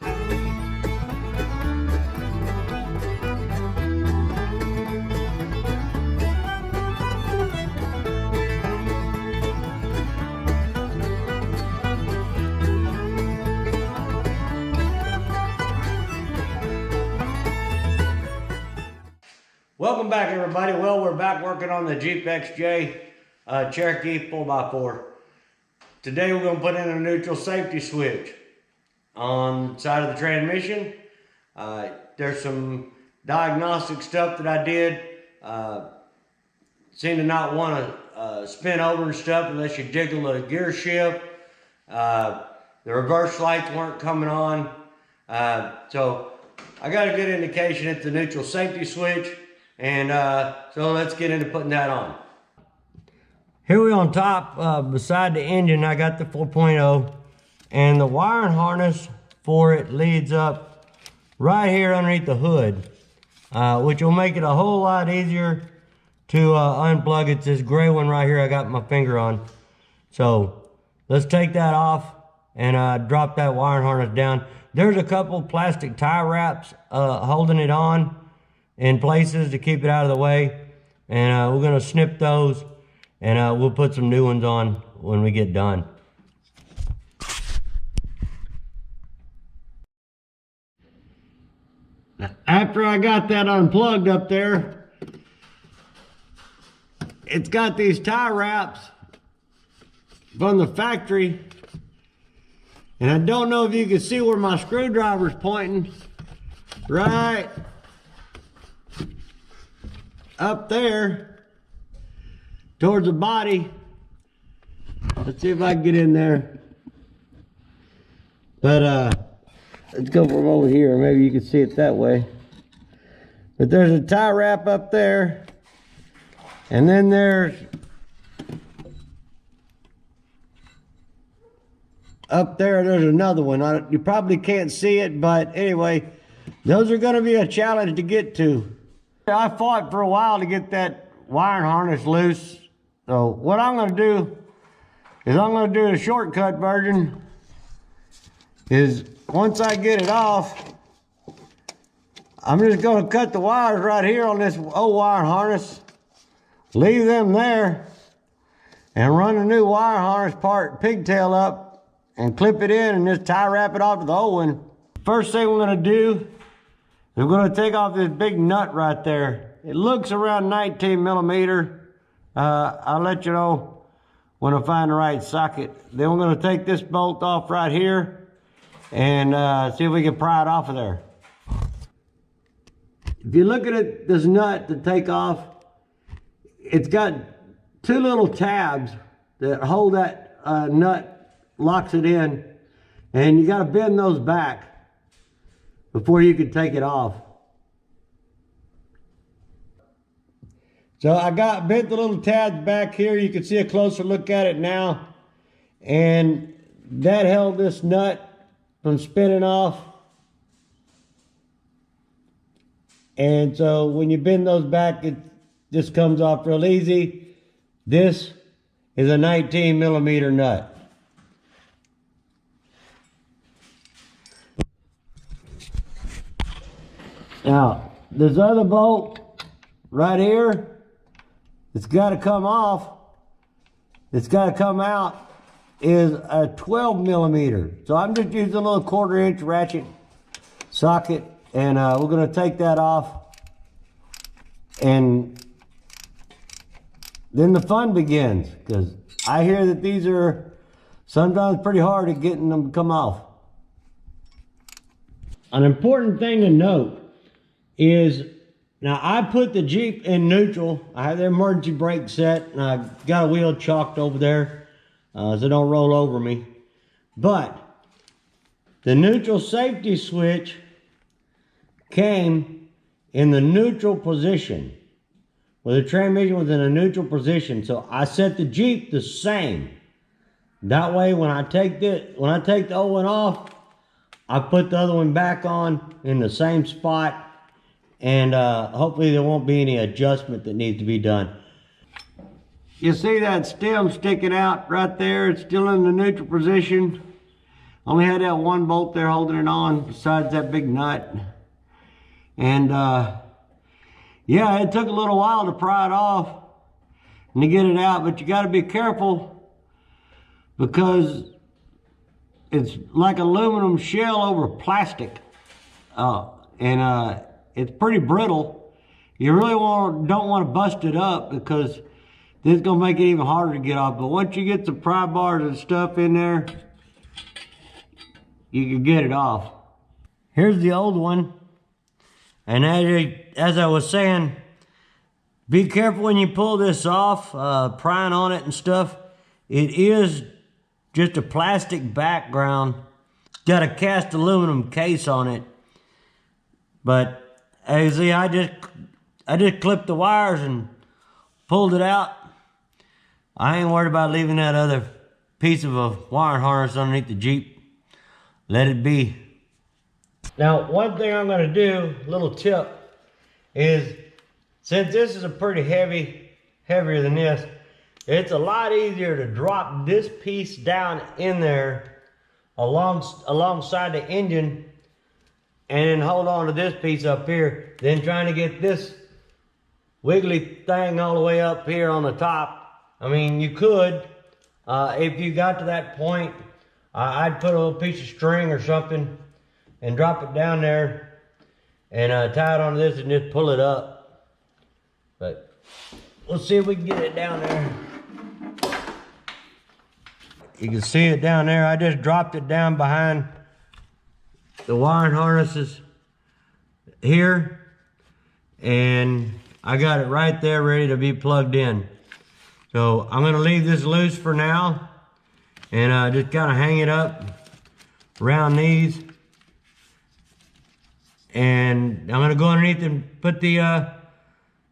Welcome back, everybody. Well, we're back working on the Jeep XJ Cherokee 4x4. Today we're going to put in a neutral safety switch on the side of the transmission. There's some diagnostic stuff that I did. Seem to not want to spin over and stuff unless you jiggle the gear shift. The reverse lights weren't coming on. So I got a good indication it's the neutral safety switch. And so let's get into putting that on. Here we on top, beside the engine, I got the 4.0, and the wiring harness for it leads up right here underneath the hood, which will make it a whole lot easier to unplug. It's this gray one right here I got my finger on. So let's take that off and drop that wiring harness down. There's a couple plastic tie wraps holding it on in places to keep it out of the way, and we're gonna snip those, and we'll put some new ones on when we get done. Now, after I got that unplugged up there, it's got these tie wraps from the factory, and I don't know if you can see where my screwdriver's pointing. Right up there towards the body. Let's see if I can get in there. But let's go from over here. Maybe you can see it that way. But there's a tie wrap up there, and then there's up there's another one. You probably can't see it, but anyway, those are going to be a challenge to get to. I fought for a while to get that wiring harness loose. So what I'm going to do is I'm going to do the shortcut version. Is once I get it off, I'm just going to cut the wires right here on this old wire harness, leave them there, and run the new wire harness part pigtail up and clip it in and just tie wrap it off to the old one. First thing we're going to do, we're going to take off this big nut right there. It looks around 19 millimeter. I'll let you know when I find the right socket. Then we're going to take this bolt off right here and see if we can pry it off of there. If you look at it, this nut to take off, it's got two little tabs that hold that nut, locks it in, and you got to bend those back before you can take it off. So I bent the little tabs back here. You can see a closer look at it now. And that held this nut from spinning off. And so when you bend those back, it just comes off real easy. This is a 19 millimeter nut. Now, this other bolt right here, it's got to come off, it's got to come out, is a 12 millimeter. So I'm just using a little 1/4 inch ratchet socket, and we're going to take that off, and then the fun begins, because I hear that these are sometimes pretty hard at getting them to come off. An important thing to note is, now I put the Jeep in neutral. I have the emergency brake set, and I got a wheel chalked over there so don't roll over me. But the neutral safety switch came in the neutral position, where the transmission was in a neutral position. So I set the Jeep the same. That way, when I take the old one off, I put the other one back on in the same spot. And hopefully there won't be any adjustment that needs to be done. You see that stem sticking out right there? It's still in the neutral position. Only had that one bolt there holding it on besides that big nut. And yeah, it took a little while to pry it off and to get it out, but you got to be careful because it's like aluminum shell over plastic. And it's pretty brittle. You really don't want to bust it up because this is going to make it even harder to get off. But once you get some pry bars and stuff in there, you can get it off. Here's the old one. And as I was saying, be careful when you pull this off, prying on it and stuff. It is just a plastic background. It's got a cast aluminum case on it. But as you see, I just clipped the wires and pulled it out. I ain't worried about leaving that other piece of a wiring harness underneath the Jeep. Let it be. Now, one thing I'm gonna do, little tip, is since this is a pretty heavier than this, it's a lot easier to drop this piece down in there alongside the engine and then hold on to this piece up here than trying to get this wiggly thing all the way up here on the top. I mean, you could, if you got to that point, I'd put a little piece of string or something and drop it down there and tie it onto this and just pull it up. But we'll see if we can get it down there. You can see it down there. I just dropped it down behind the wiring harnesses here, and I got it right there ready to be plugged in. So I'm gonna leave this loose for now and just kind of hang it up around these. And I'm gonna go underneath and put the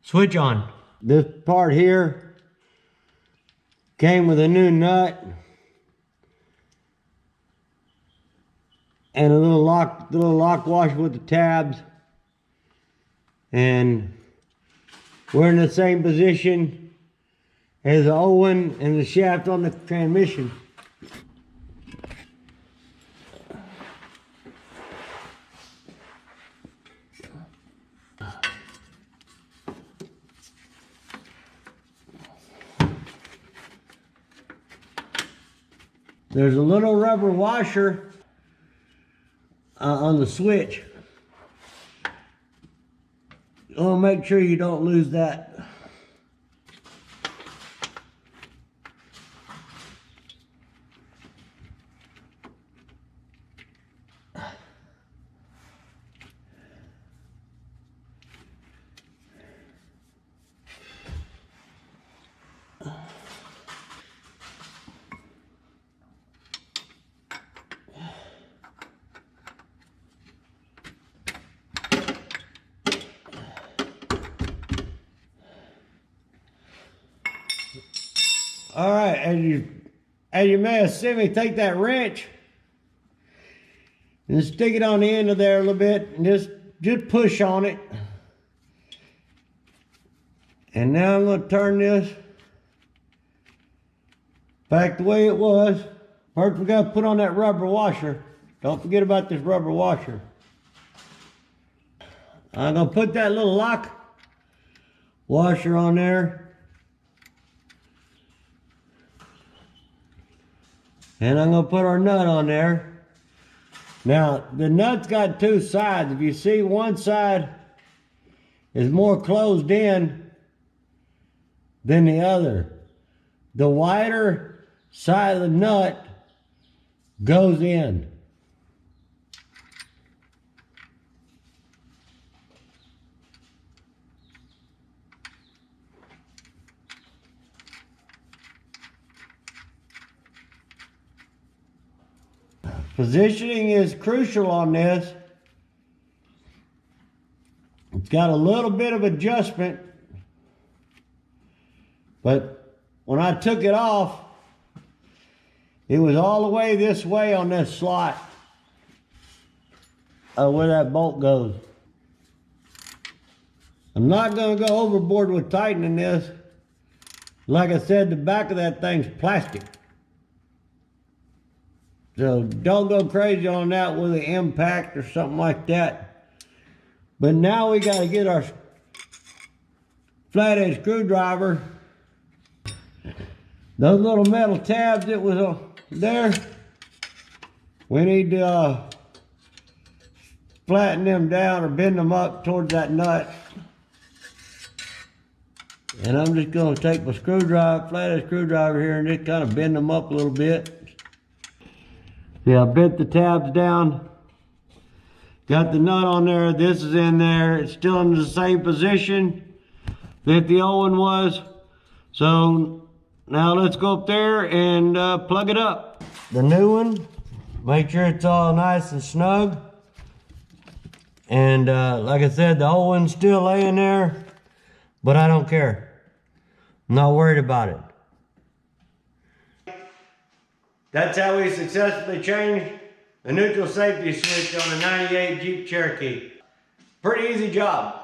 switch on. This part here came with a new nut and a little lock washer with the tabs. And we're in the same position as the old one and the shaft on the transmission. There's a little rubber washer on the switch. You want to make sure you don't lose that. All right, as you may have seen me take that wrench and stick it on the end of there a little bit and just push on it. And now I'm going to turn this back the way it was. First we got to put on that rubber washer. Don't forget about this rubber washer. I'm going to put that little lock washer on there. And I'm going to put our nut on there. Now, the nut's got two sides. If you see, one side is more closed in than the other. The wider side of the nut goes in. Positioning is crucial on this. It's got a little bit of adjustment, but when I took it off, it was all the way this way on this slot where that bolt goes. I'm not going to go overboard with tightening this. Like I said, the back of that thing's plastic. So don't go crazy on that with an impact or something like that. But now we got to get our flathead screwdriver. Those little metal tabs that was there, we need to flatten them down or bend them up towards that nut. And I'm just going to take my flathead screwdriver here, and just kind of bend them up a little bit. See, I bent the tabs down. Got the nut on there. This is in there. It's still in the same position that the old one was. So now let's go up there and plug it up. The new one, make sure it's all nice and snug. And like I said, the old one's still laying there, but I don't care. I'm not worried about it. That's how we successfully changed the neutral safety switch on a 98 Jeep Cherokee. Pretty easy job.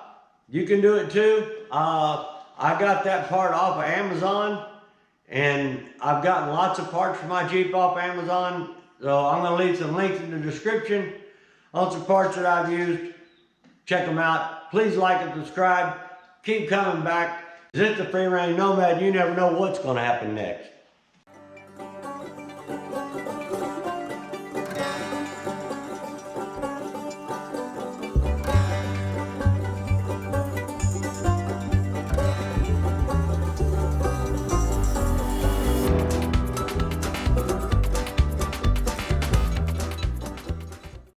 You can do it too. I got that part off of Amazon, and I've gotten lots of parts for my Jeep off Amazon. So I'm going to leave some links in the description on some parts that I've used. Check them out. Please like and subscribe. Keep coming back. It's the Free Range Nomad. You never know what's going to happen next.